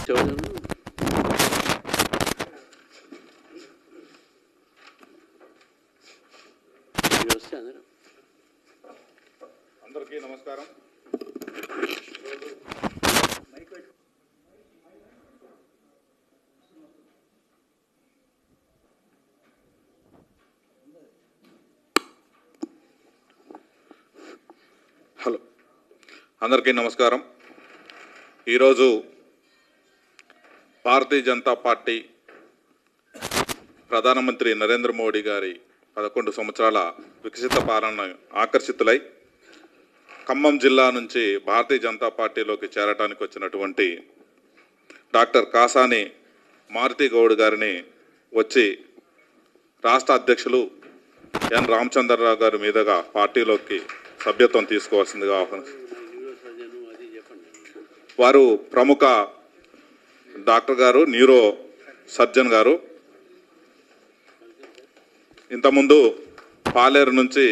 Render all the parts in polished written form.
అందరికీ నమస్కారం. హలో, అందరికీ నమస్కారం. ఈరోజు భారతీయ జనతా పార్టీ ప్రధానమంత్రి నరేంద్ర మోడీ గారి 11 సంవత్సరాల వికసిత పాలన ఆకర్షితులై ఖమ్మం జిల్లా నుంచి భారతీయ జనతా పార్టీలోకి చేరటానికి వచ్చినటువంటి డాక్టర్ కాసాని మారుతి గౌడ్ గారిని వచ్చి రాష్ట్ర అధ్యక్షులు ఎన్ రామచంద్రరావు గారి మీదుగా పార్టీలోకి సభ్యత్వం తీసుకోవాల్సిందిగా వారు ప్రముఖ డాక్టర్ గారు, న్యూరో సర్జన్ గారు. ఇంతకుముందు పాలేరు నుంచి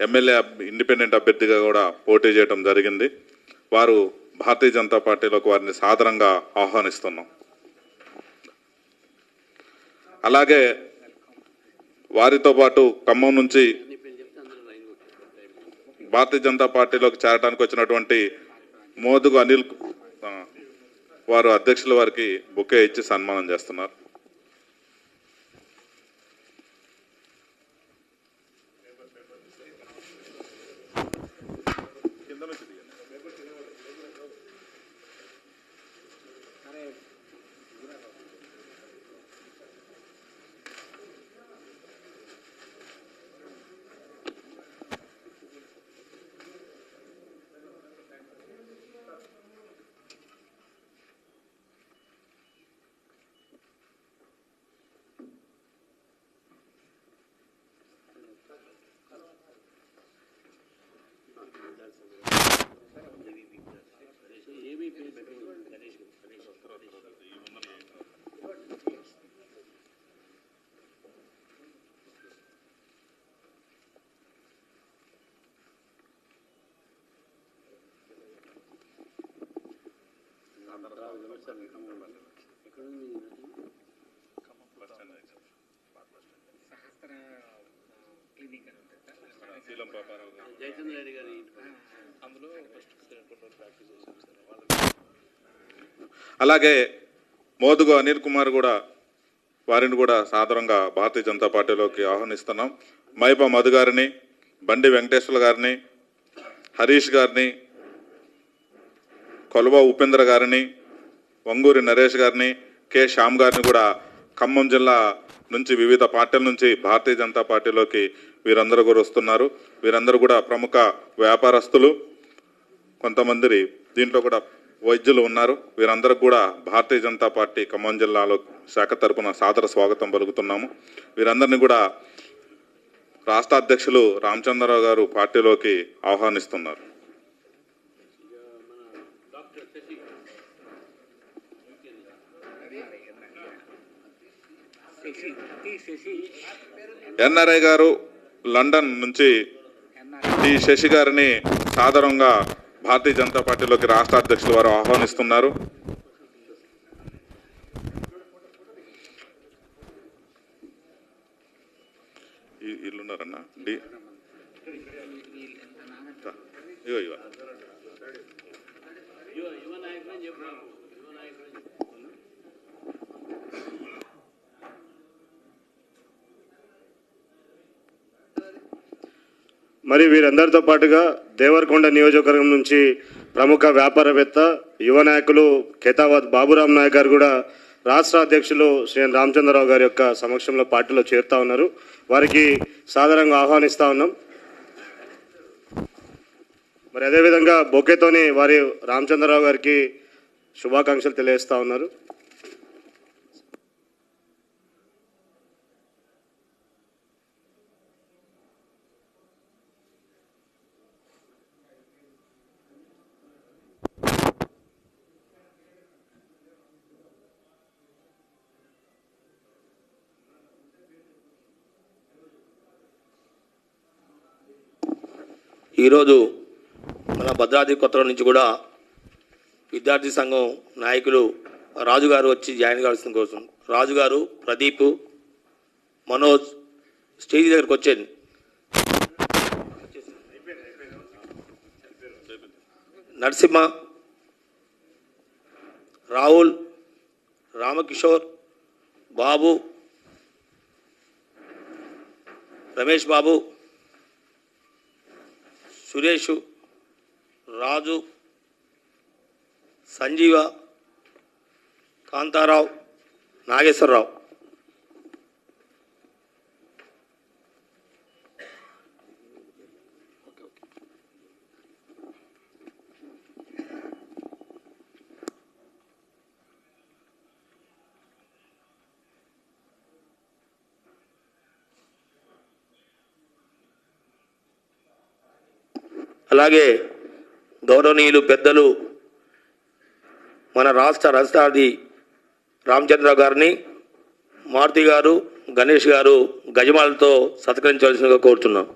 ఎమ్మెల్యే ఇండిపెండెంట్ అభ్యర్థిగా కూడా పోటీ చేయడం జరిగింది. వారు భారతీయ జనతా పార్టీలోకి వారిని సాదరంగా ఆహ్వానిస్తున్నాం. అలాగే వారితో పాటు ఖమ్మం నుంచి భారతీయ జనతా పార్టీలోకి చేరడానికి వచ్చినటువంటి మోదుగు అనిల్ వారు అధ్యక్షుల వారికి బుకే ఇచ్చి సన్మానం చేస్తున్నారు. అలాగే మోదుగు అనిల్ కుమార్ కూడా వారిని కూడా సాదరంగా భారతీయ జనతా పార్టీలోకి ఆహ్వానిస్తున్నాం. మైప మధు గారిని, బండి వెంకటేశ్వర గారిని, హరీష్ గారిని, కొలవ ఉపేంద్ర గారిని, వంగూరి నరేష్ గారిని, కె శ్యామ్ గారిని కూడా ఖమ్మం జిల్లా నుంచి వివిధ పార్టీల నుంచి భారతీయ జనతా పార్టీలోకి వీరందరూ కూడా వస్తున్నారు. వీరందరూ కూడా ప్రముఖ వ్యాపారస్తులు, కొంతమంది దీంట్లో కూడా వైద్యులు ఉన్నారు. వీరందరూ కూడా భారతీయ జనతా పార్టీ ఖమ్మం జిల్లాలో శాఖ తరపున సాదర స్వాగతం పలుకుతున్నాము. వీరందరినీ కూడా రాష్ట్ర అధ్యక్షులు రామచంద్రరావు గారు పార్టీలోకి ఆహ్వానిస్తున్నారు. ఎన్ఆర్ఐ గారు లండన్ నుంచి టి శశి గారిని సాదరంగా భారతీయ జనతా పార్టీలోకి రాష్ట్ర అధ్యక్షులు వారు ఆహ్వానిస్తున్నారు. ఇల్లున్నారన్న మరి వీరందరితో పాటుగా దేవరకొండ నియోజకవర్గం నుంచి ప్రముఖ వ్యాపారవేత్త, యువ నాయకులు ఖేతాబాద్ బాబురామ్ నాయక్ గారు కూడా రాష్ట్ర అధ్యక్షులు శ్రీ రామచంద్రరావు గారి యొక్క సమక్షంలో పార్టీలో చేరుతా ఉన్నారు. వారికి సాదరంగా ఆహ్వానిస్తూ ఉన్నాం. మరి అదేవిధంగా బొకేతోని వారి రామచంద్రరావు గారికి శుభాకాంక్షలు తెలియజేస్తూ ఉన్నారు. ఈరోజు మన భద్రాద్రి కొత్తగూడెం నుంచి కూడా విద్యార్థి సంఘం నాయకులు రాజు గారు వచ్చి జాయిన్ కావాల్సిన కోసం రాజు గారు, ప్రదీప్, మనోజ్ స్టేజ్ దగ్గరికి వచ్చేది. నరసింహ, రాహుల్, రామకిషోర్, బాబు, రమేష్ బాబు, సురేష్, రాజు, సంజీవ, కాంతారావు, నాగేశ్వరరావు. అలాగే గౌరవనీయులు పెద్దలు మన రాష్ట్ర రజతాది రామచంద్రరావు గారిని, మారుతి గారు, గణేష్ గారు గజమాలతో సత్కరించవలసిందిగా కోరుతున్నాం.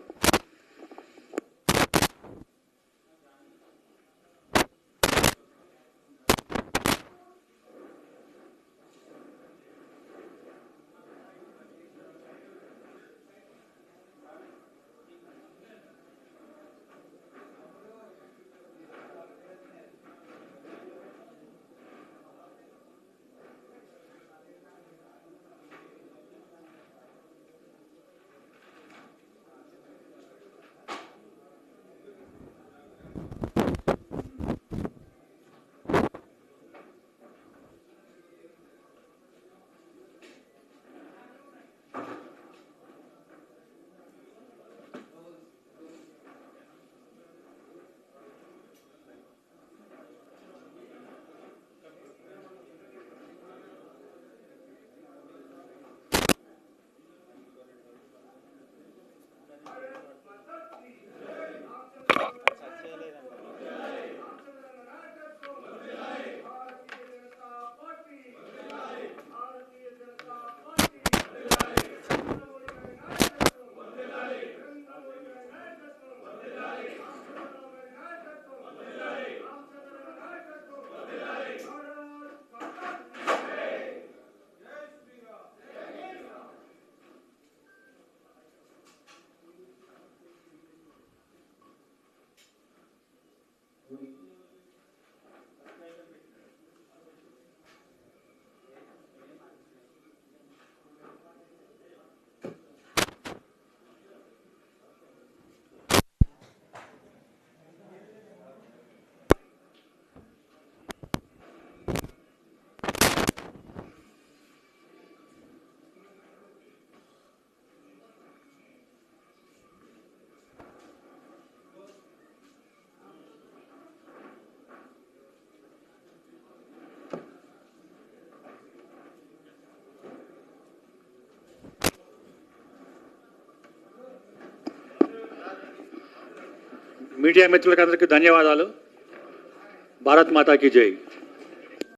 మీడియా మిత్రులకు అందరికీ ధన్యవాదాలు. భారత్ మాతా కీ జై.